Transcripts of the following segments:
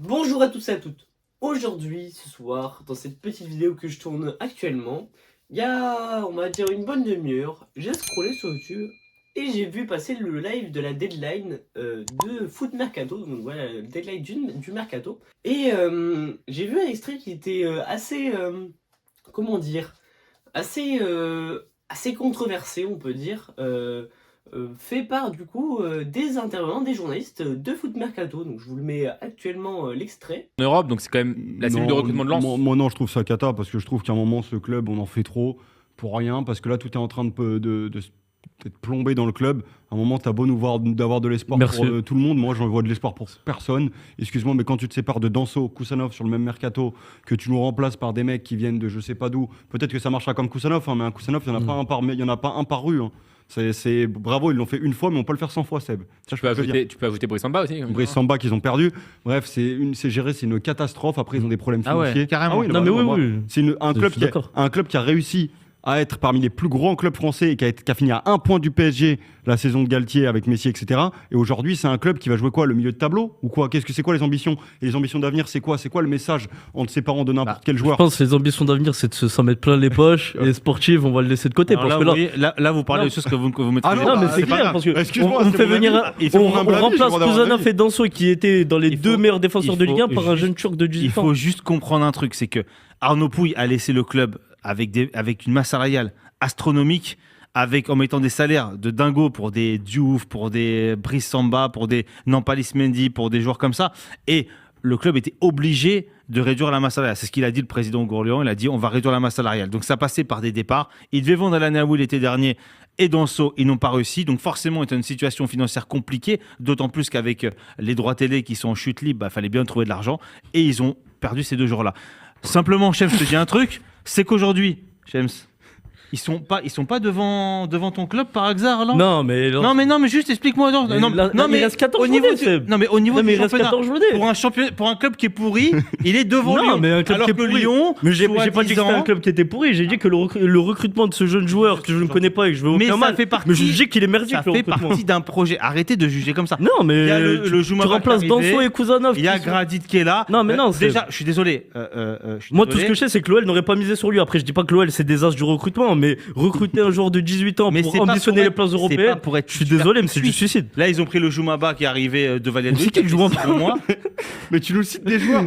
Bonjour à tous et à toutes. Aujourd'hui, ce soir, dans cette petite vidéo que je tourne actuellement, il y a, on va dire, une bonne demi-heure, j'ai scrollé sur YouTube et j'ai vu passer le live de la deadline de Foot Mercato, donc voilà, le deadline du Mercato. Et j'ai vu un extrait qui était comment dire, assez controversé, on peut dire, fait par du coup des intervenants, des journalistes de Foot Mercato. Donc je vous le mets actuellement l'extrait. En Europe, donc c'est quand même la cellule de recrutement de Lens. Moi, non, je trouve ça cata parce que je trouve qu'à un moment, ce club, on en fait trop pour rien. Parce que là, tout est en train d'être plombé dans le club. À un moment, t'as beau d'avoir de l'espoir pour tout le monde. Moi, j'en vois de l'espoir pour personne. Excuse-moi, mais quand tu te sépares de Danso, Kusanov sur le même mercato, que tu nous remplaces par des mecs qui viennent de je sais pas d'où, peut-être que ça marchera comme Kusanov, hein, mais un Kusanov, il n'y en a pas un par rue. Hein. Bravo, ils l'ont fait une fois, mais on peut le faire 100 fois, Seb. Ça, tu peux ajouter Brice Samba aussi. Brice Samba qu'ils ont perdu. Bref, c'est une catastrophe. Après, ils ont des problèmes financiers. Ouais, carrément. Ah oui, non, mais oui. C'est un club qui a réussi à être parmi les plus grands clubs français et qui a fini à 1 point du PSG la saison de Galtier avec Messi, etc. Et aujourd'hui, c'est un club qui va jouer quoi, le milieu de tableau ou quoi? C'est quoi les ambitions? Et les ambitions d'avenir, c'est quoi? C'est quoi le message en te séparant de n'importe quel joueur? Je pense que les ambitions d'avenir, c'est de s'en mettre plein les poches. Et les sportives, on va le laisser de côté. Alors parce là, vous parlez de choses que vous maîtrisez. Ah non, mais c'est clair, parce que on fait venir, on remplace Kusanov et Danso qui étaient dans les deux meilleurs défenseurs de Ligue 1 par un jeune Turc de 18 ans. Il faut juste comprendre un truc, c'est que Arnaud Pouille a laissé le club avec une masse salariale astronomique, en mettant des salaires de dingo pour des Diouf, pour des Brice Samba, pour des Nampalis Mendy, pour des joueurs comme ça. Et le club était obligé de réduire la masse salariale. C'est ce qu'il a dit, le président Gourlian. Il a dit on va réduire la masse salariale. Donc ça passait par des départs. Il devait vendre Alain Aoui l'été dernier et Danso, ils n'ont pas réussi. Donc forcément, il y a une situation financière compliquée, d'autant plus qu'avec les droits télé qui sont en chute libre, il fallait bien trouver de l'argent. Et ils ont perdu ces 2 jours-là. Simplement, Shems, je te dis un truc, c'est qu'aujourd'hui, Shems, ils sont pas devant ton club par hasard, là. Non, mais juste explique-moi. Mais il reste 14 au niveau journées, du championnat, pour un club qui est pourri, il est devant Lyon. Non, mais un club alors qui est que pourri. Lyon, Mais j'ai pas dit que c'était un club qui était pourri. J'ai dit que le recrutement de ce jeune joueur que je ne connais pas et que je veux aucun mal. Mais je dis qu'il est merdique. Ça fait partie d'un projet. Arrêtez de juger comme ça. Non, mais tu remplaces Danso et Kusanov. Il y a Gradit qui est là. Non, mais non. Déjà, je suis désolé. Moi, tout ce que je sais, c'est que l'OL n'aurait pas misé sur lui. Après, je dis pas que l'OL c'est des as du recrutement, mais recruter un joueur de 18 ans pour ambitionner les places européennes, je suis désolé, mais c'est du suicide. Là, ils ont pris le Joumaba qui est arrivé de Valladolid. C'est qui le Joumaba pour moi? Mais tu nous cites des joueurs.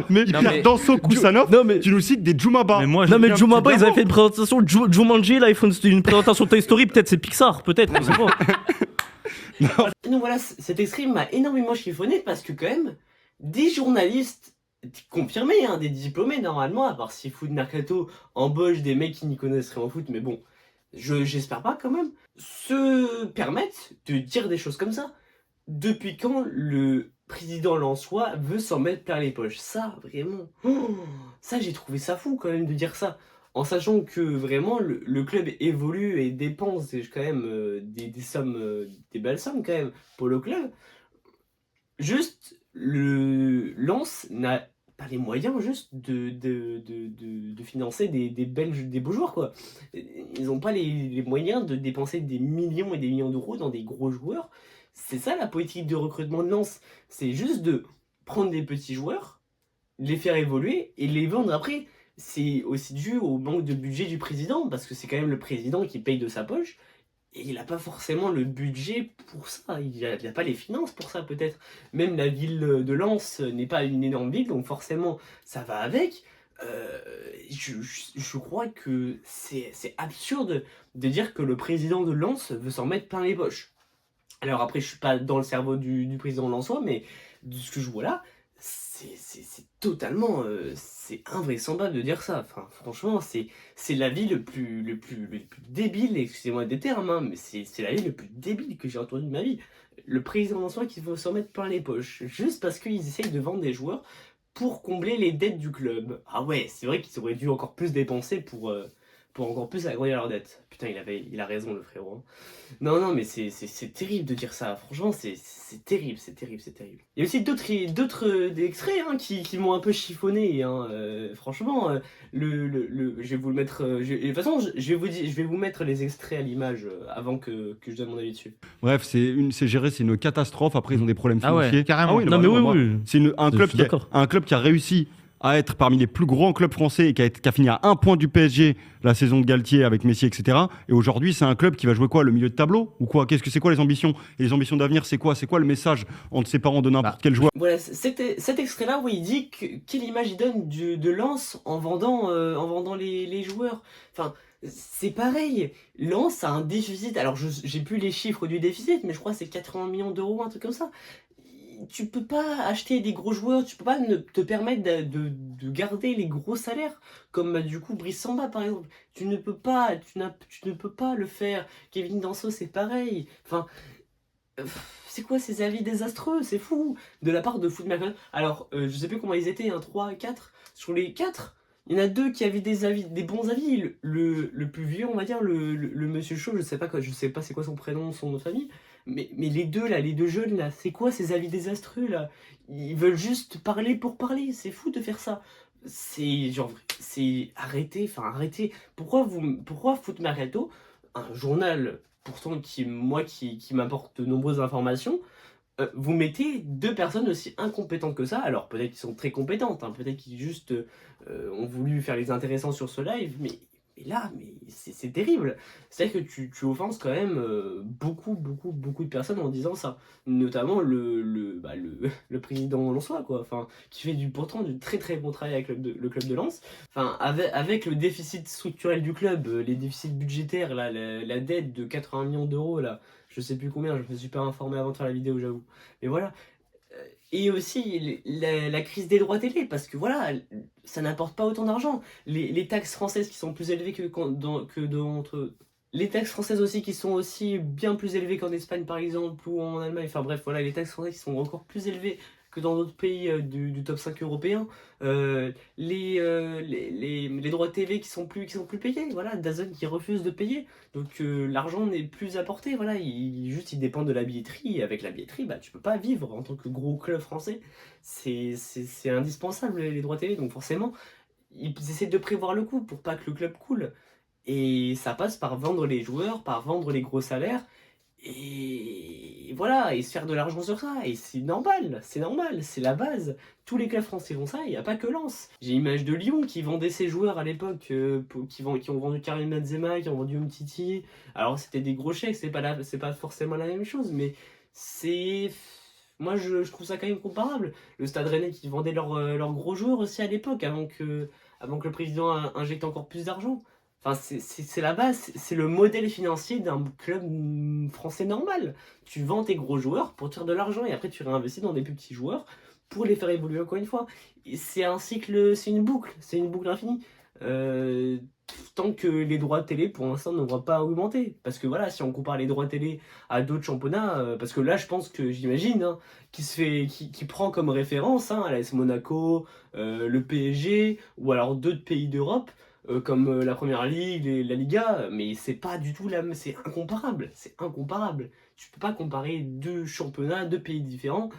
Danso, Kusanov, tu nous cites des Joumaba. Non, mais Joumaba, ils avaient fait une présentation de Jumanji, là, ils font une présentation Toy Story, peut-être c'est Pixar, peut-être, je sais pas. Donc voilà, cet extrait m'a énormément chiffonné parce que quand même, des journalistes confirmés, hein, des diplômés normalement, à part si Foot Mercato embauche des mecs qui n'y connaissent rien en foot, mais bon, j'espère pas quand même, se permettent de dire des choses comme ça. Depuis quand le président lensois veut s'en mettre plein les poches? Ça, vraiment, ça j'ai trouvé ça fou quand même de dire ça. En sachant que vraiment le club évolue et dépense quand même des sommes, des belles sommes quand même pour le club. Juste, le Lens n'a pas les moyens juste de financer des beaux joueurs, quoi. Ils n'ont pas les moyens de dépenser des millions et des millions d'euros dans des gros joueurs. C'est ça la politique de recrutement de Lens. C'est juste de prendre des petits joueurs, les faire évoluer et les vendre après. C'est aussi dû au manque de budget du président, parce que c'est quand même le président qui paye de sa poche. Et il n'a pas forcément le budget pour ça, il n'a pas les finances pour ça peut-être. Même la ville de Lens n'est pas une énorme ville, donc forcément ça va avec. Je crois que c'est absurde de dire que le président de Lens veut s'en mettre plein les poches. Alors après, je suis pas dans le cerveau du président lensois, mais de ce que je vois là, c'est totalement c'est invraisemblable de dire ça. Enfin, franchement, c'est la vie le plus débile, excusez-moi des termes, hein, mais c'est la vie le plus débile que j'ai entendue de ma vie. Le président lensois qui veut s'en mettre plein les poches, juste parce qu'ils essayent de vendre des joueurs pour combler les dettes du club. Ah ouais, c'est vrai qu'ils auraient dû encore plus dépenser pour pour encore plus agrandir leur dette. Putain, il a raison, le frérot. Hein. Non, mais c'est terrible de dire ça. Franchement, c'est terrible, c'est terrible, c'est terrible. Il y a aussi d'autres extraits hein, qui m'ont un peu chiffonné. Hein. Franchement, je vais vous le mettre. De toute façon, je vais vous mettre les extraits à l'image avant que je donne mon avis dessus. Bref, c'est une catastrophe. Après, ils ont des problèmes Ah ouais, financiers. carrément. Ah oui, Non, mais oui. C'est un club qui a réussi à être parmi les plus grands clubs français et qui a fini à 1 point du PSG la saison de Galtier avec Messi, etc. Et aujourd'hui, c'est un club qui va jouer quoi, le milieu de tableau ou quoi? C'est quoi les ambitions? Et les ambitions d'avenir, c'est quoi? C'est quoi le message en te séparant de n'importe quel joueur? Voilà, cet extrait-là où il dit quelle image il donne de Lens en vendant les joueurs. Enfin, c'est pareil. Lens a un déficit. Alors, j'ai plus les chiffres du déficit, mais je crois que c'est 80 millions d'euros, un truc comme ça. Tu peux pas acheter des gros joueurs, tu peux pas te permettre de garder les gros salaires, comme du coup Brice Samba par exemple. Tu ne peux pas le faire. Kevin Danso, c'est pareil. Enfin, c'est quoi ces avis désastreux? C'est fou de la part de Foot Mercato. Alors, je sais plus comment ils étaient, 3, 4. Sur les 4, il y en a 2 qui avaient des bons avis. Le plus vieux, on va dire, le monsieur Chaud, je sais pas c'est quoi son prénom, son nom de famille. Mais les deux jeunes là, c'est quoi ces avis désastreux là? Ils veulent juste parler pour parler, c'est fou de faire ça. Arrêtez. Pourquoi Foot Mercato, un journal pourtant qui m'apporte de nombreuses informations, vous mettez 2 personnes aussi incompétentes que ça? Alors peut-être qu'ils sont très compétentes, hein, peut-être qu'ils juste ont voulu faire les intéressants sur ce live, mais c'est terrible. C'est-à-dire que tu offenses quand même beaucoup de personnes en disant ça. Notamment le président lensois, quoi. Enfin, qui fait pourtant du très très bon travail avec le club de Lens. Enfin, avec le déficit structurel du club, les déficits budgétaires, là, la dette de 80 millions d'euros, là, je sais plus combien, je me suis pas informé avant de faire la vidéo, j'avoue. Mais voilà. Et aussi la crise des droits télé, parce que voilà, ça n'apporte pas autant d'argent. Les taxes françaises qui sont plus élevées les taxes françaises aussi qui sont aussi bien plus élevées qu'en Espagne par exemple, ou en Allemagne. Enfin bref, voilà, les taxes françaises qui sont encore plus élevées que dans d'autres pays du top 5 européen. Les droits TV qui sont plus payés, voilà, DAZN qui refuse de payer. Donc l'argent n'est plus apporté, voilà, il dépend de la billetterie. Et avec la billetterie, bah, tu peux pas vivre en tant que gros club français. C'est indispensable les droits télé, donc forcément, ils essaient de prévoir le coup pour pas que le club coule. Et ça passe par vendre les joueurs, par vendre les gros salaires. Et voilà, et se faire de l'argent sur ça, et c'est normal, c'est la base. Tous les clubs français font ça, il n'y a pas que Lens. J'ai l'image de Lyon qui vendait ses joueurs à l'époque, qui ont vendu Karim Benzema, qui ont vendu Umtiti. Alors c'était des gros chèques, c'est pas forcément la même chose, mais c'est... Moi je trouve ça quand même comparable. Le Stade Rennais qui vendait leurs gros joueurs aussi à l'époque, avant que le président injecte encore plus d'argent. Enfin, c'est la base, c'est le modèle financier d'un club français normal. Tu vends tes gros joueurs pour te faire de l'argent et après tu réinvestis dans des plus petits joueurs pour les faire évoluer encore une fois. Et c'est un cycle, c'est une boucle infinie. Tant que les droits télé pour l'instant ne vont pas augmenter. Parce que voilà, si on compare les droits télé à d'autres championnats, parce que là je pense que j'imagine, hein, qui prend comme référence hein, l'AS Monaco, le PSG ou alors d'autres pays d'Europe. Comme la Première Ligue, la Liga, mais c'est pas du tout c'est incomparable, Tu peux pas comparer 2 championnats, 2 pays différents,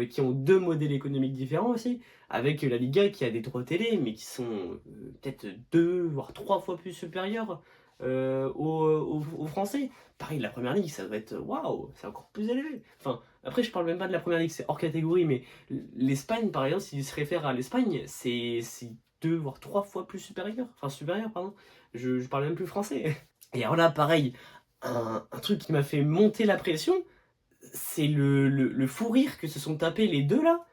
qui ont 2 modèles économiques différents aussi, avec la Liga qui a des droits télé, mais qui sont peut-être 2 voire 3 fois plus supérieurs aux Français. Pareil, la Première Ligue, ça doit être waouh, c'est encore plus élevé. Enfin, après, je parle même pas de la Première Ligue, c'est hors catégorie, mais l'Espagne, par exemple, s'il se réfère à l'Espagne, c'est 2 voire 3 fois plus supérieur, pardon, je parle même plus français. Et alors là, pareil, un truc qui m'a fait monter la pression, c'est le fou rire que se sont tapés les deux là,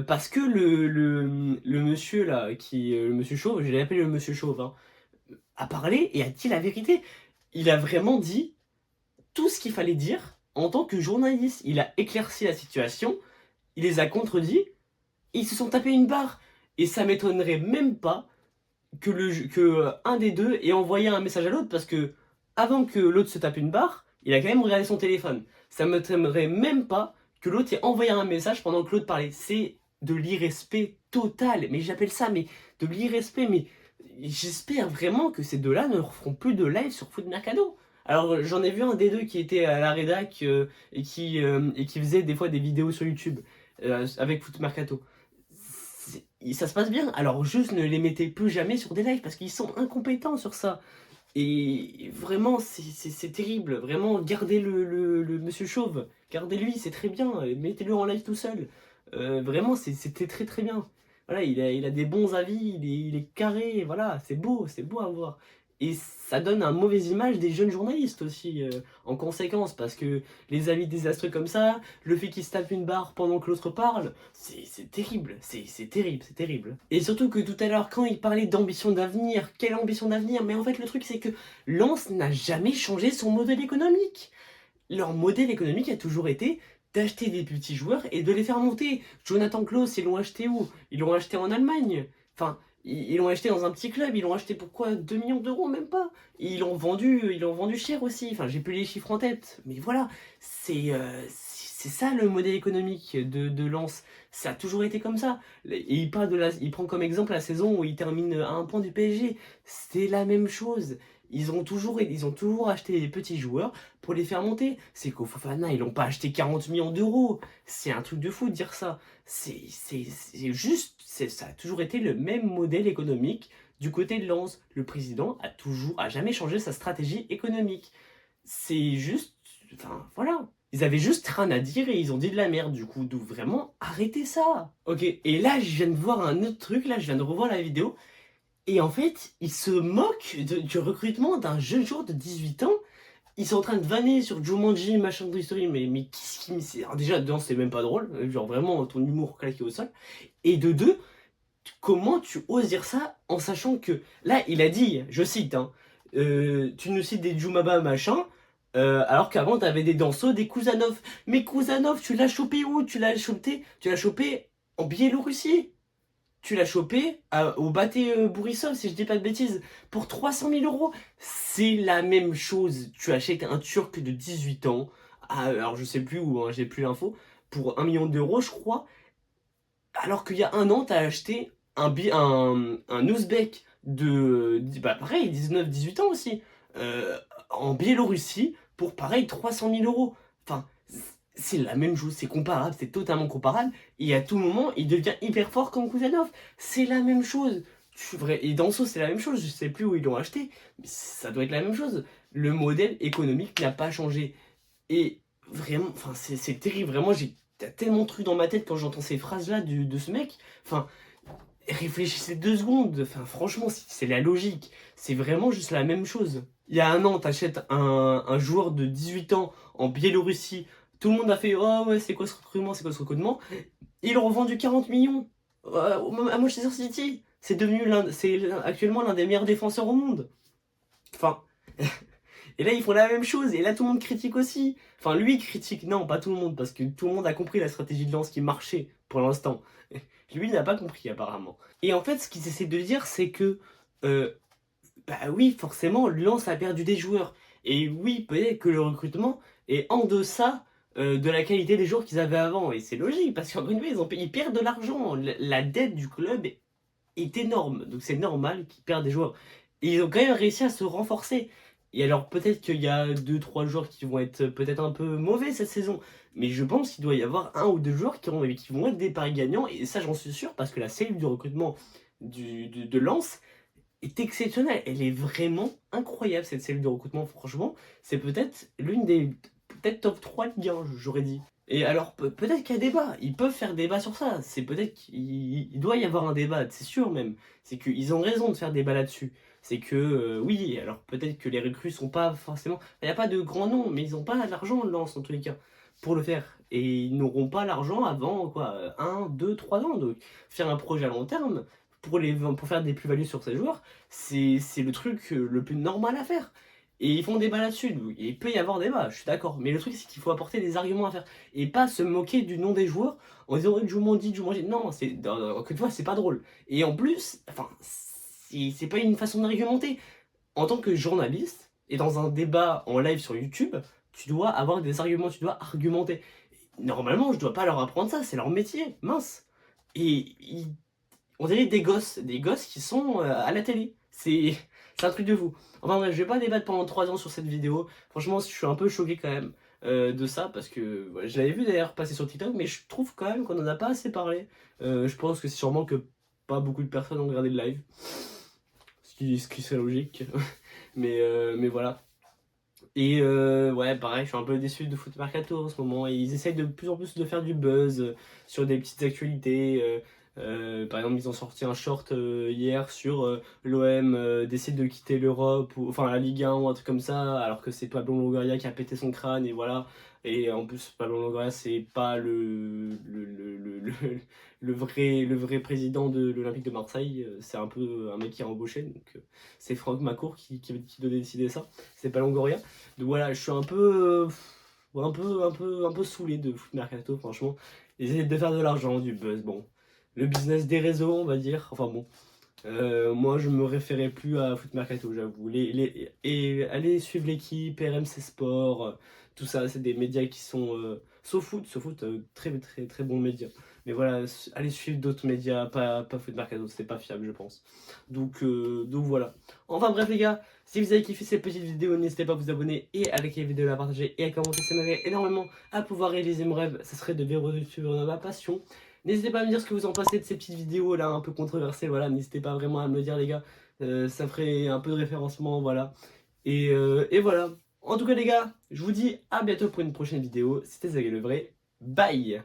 parce que le monsieur là, le monsieur Chauve, je l'ai appelé le monsieur Chauve, hein, a parlé et a dit la vérité. Il a vraiment dit tout ce qu'il fallait dire en tant que journaliste. Il a éclairci la situation, il les a contredits, et ils se sont tapés une barre. Et ça m'étonnerait même pas que un des deux ait envoyé un message à l'autre, parce que avant que l'autre se tape une barre, il a quand même regardé son téléphone. Ça m'étonnerait même pas que l'autre ait envoyé un message pendant que l'autre parlait. C'est de l'irrespect total. Mais j'appelle ça de l'irrespect. Mais j'espère vraiment que ces deux-là ne referont plus de live sur Foot Mercado. Alors j'en ai vu un des deux qui était à la rédac et qui faisait des fois des vidéos sur YouTube avec Foot Mercato. Ça se passe bien, alors juste ne les mettez plus jamais sur des lives parce qu'ils sont incompétents sur ça. Et vraiment, c'est terrible. Vraiment, gardez le monsieur chauve. Gardez-lui, c'est très bien. Mettez-le en live tout seul. Vraiment, c'était très très bien. Voilà, il a des bons avis, il est carré. Voilà, c'est beau à voir. Et ça donne une mauvaise image des jeunes journalistes aussi, en conséquence, parce que les avis désastreux comme ça, le fait qu'ils se tapent une barre pendant que l'autre parle, c'est terrible, c'est terrible, c'est terrible. Et surtout que tout à l'heure, quand il parlait d'ambition d'avenir, quelle ambition d'avenir? Mais en fait, le truc, c'est que Lens n'a jamais changé son modèle économique. Leur modèle économique a toujours été d'acheter des petits joueurs et de les faire monter. Jonathan Klaus, ils l'ont acheté où? Ils l'ont acheté en Allemagne. Enfin, ils l'ont acheté dans un petit club, ils l'ont acheté pour quoi? 2 millions d'euros, même pas. Et ils l'ont vendu cher aussi. Enfin, j'ai plus les chiffres en tête. Mais voilà, c'est ça le modèle économique de Lens. Ça a toujours été comme ça. Et il prend comme exemple la saison où il termine à 1 point du PSG. C'est la même chose. Ils ont toujours acheté des petits joueurs pour les faire monter. C'est qu'au Fofana, ils n'ont pas acheté 40 millions d'euros. C'est un truc de fou de dire ça. C'est juste, ça a toujours été le même modèle économique du côté de Lens. Le président a jamais changé sa stratégie économique. C'est juste, enfin voilà. Ils avaient juste rien à dire et ils ont dit de la merde du coup. Donc vraiment, arrêtez ça. Ok, et là je viens de voir un autre truc, là je viens de revoir la vidéo. Et en fait, ils se moquent du recrutement d'un jeune joueur de 18 ans. Ils sont en train de vanner sur Jumanji, machin de history, mais qu'est-ce qui me... Alors déjà, dedans, c'est même pas drôle. Genre vraiment, ton humour claqué au sol. Et de deux, comment tu oses dire ça en sachant que... Là, il a dit, je cite, hein, tu nous cites des Jumaba, machin, alors qu'avant, t'avais des Danso, des Kuzanov. Mais Kuzanov, tu l'as chopé où? Tu l'as chopé en Biélorussie. Tu l'as chopé au Baté Bourissov, si je dis pas de bêtises, pour 300 000 euros. C'est la même chose. Tu achètes un Turc de 18 ans, alors je sais plus où, hein, j'ai plus l'info, pour 1 million d'euros, je crois. Alors qu'il y a 1 an, tu as acheté un Ouzbek pareil, 19-18 ans aussi, en Biélorussie, pour pareil, 300 000 euros. Enfin, c'est la même chose, c'est comparable, c'est totalement comparable. Et à tout moment, il devient hyper fort comme Kuzanov. C'est la même chose. Et Danso, c'est la même chose. Je sais plus où ils l'ont acheté, mais ça doit être la même chose. Le modèle économique n'a pas changé. Et vraiment, enfin, c'est terrible. Vraiment, j'ai tellement de trucs dans ma tête quand j'entends ces phrases-là de ce mec. Enfin, réfléchissez 2 secondes. Enfin, franchement, c'est la logique. C'est vraiment juste la même chose. Il y a 1 an, t'achètes un joueur de 18 ans en Biélorussie. Tout le monde a fait « Oh ouais, c'est quoi ce recrutement, c'est quoi ce recrutement ?» Ils l'ont revendu 40 millions à Manchester City. C'est actuellement l'un des meilleurs défenseurs au monde. Enfin, et là ils font la même chose, et là tout le monde critique aussi. Enfin, lui critique, non, pas tout le monde, parce que tout le monde a compris la stratégie de Lens qui marchait pour l'instant. Lui, il n'a pas compris apparemment. Et en fait, ce qu'ils essaient de dire, c'est que, bah oui, forcément, Lens a perdu des joueurs. Et oui, peut-être que le recrutement est en deçà de la qualité des joueurs qu'ils avaient avant. Et c'est logique, parce qu'en une fois, ils perdent de l'argent. La dette du club est énorme. Donc c'est normal qu'ils perdent des joueurs. Et ils ont quand même réussi à se renforcer. Et alors peut-être qu'il y a 2-3 joueurs qui vont être peut-être un peu mauvais cette saison. Mais je pense qu'il doit y avoir 1 ou 2 joueurs qui vont être des paris gagnants. Et ça, j'en suis sûr, parce que la cellule de recrutement de Lens est exceptionnelle. Elle est vraiment incroyable, cette cellule de recrutement. Franchement, c'est peut-être l'une des... Peut-être top 3 Ligue 1, j'aurais dit. Et alors, peut-être qu'il y a débat. Ils peuvent faire débat sur ça. C'est peut-être qu'il doit y avoir un débat, c'est sûr même. C'est qu'ils ont raison de faire débat là-dessus. C'est que, oui, alors peut-être que les recrues sont pas forcément... Il n'y a pas de grands noms, mais ils n'ont pas l'argent de Lens, en tous les cas, pour le faire. Et ils n'auront pas l'argent avant, 1, 2, 3 ans. Donc, faire un projet à long terme, pour faire des plus-values sur ces joueurs, c'est le truc le plus normal à faire. Et ils font débat là-dessus. Il peut y avoir débat, je suis d'accord. Mais le truc, c'est qu'il faut apporter des arguments à faire. Et pas se moquer du nom des joueurs en disant Jumanji. Non, encore une fois, c'est pas drôle. Et en plus, enfin, c'est pas une façon d'argumenter. En tant que journaliste, et dans un débat en live sur YouTube, tu dois avoir des arguments, tu dois argumenter. Normalement, je dois pas leur apprendre ça, c'est leur métier, mince. Et on dirait des gosses qui sont à la télé. C'est un truc de fou. Enfin bref, je vais pas débattre pendant 3 ans sur cette vidéo. Franchement, je suis un peu choqué quand même de ça, parce que ouais, je l'avais vu d'ailleurs passer sur TikTok, mais je trouve quand même qu'on en a pas assez parlé. Je pense que c'est sûrement que pas beaucoup de personnes ont regardé le live, ce qui serait logique. mais voilà. Et ouais, pareil, je suis un peu déçu de Foot Mercato en ce moment. Et ils essayent de plus en plus de faire du buzz sur des petites actualités. Par exemple, ils ont sorti un short hier sur l'OM décide de quitter l'Europe, ou enfin la Ligue 1 ou un truc comme ça, alors que c'est Pablo Longoria qui a pété son crâne, et voilà. Et en plus, Pablo Longoria, c'est pas le vrai président de l'Olympique de Marseille. C'est un peu un mec qui a embauché. Donc, c'est Franck Macour qui doit décider ça. C'est pas Longoria. Donc voilà, je suis un peu saoulé de Foot Mercato, franchement. Ils essaient de faire de l'argent, du buzz, bon. Le business des réseaux, on va dire. Enfin bon. Moi, je me référais plus à Foot Mercato, j'avoue. Et allez suivre l'équipe, RMC Sport, tout ça, c'est des médias qui sont. SoFoot, très très très bons médias. Mais voilà, allez suivre d'autres médias, pas Foot Mercato, c'est pas fiable, je pense. Donc voilà. Enfin bref, les gars, si vous avez kiffé cette petite vidéo, n'hésitez pas à vous abonner et à liker la vidéo, à la partager et à commenter. Ça m'aiderait énormément à pouvoir réaliser mon rêve. Ça serait de vivre de ma passion. N'hésitez pas à me dire ce que vous en pensez de ces petites vidéos là un peu controversées, voilà, n'hésitez pas vraiment à me le dire, les gars, ça ferait un peu de référencement, voilà. Et voilà. En tout cas les gars, je vous dis à bientôt pour une prochaine vidéo, c'était Zagay le vrai, bye.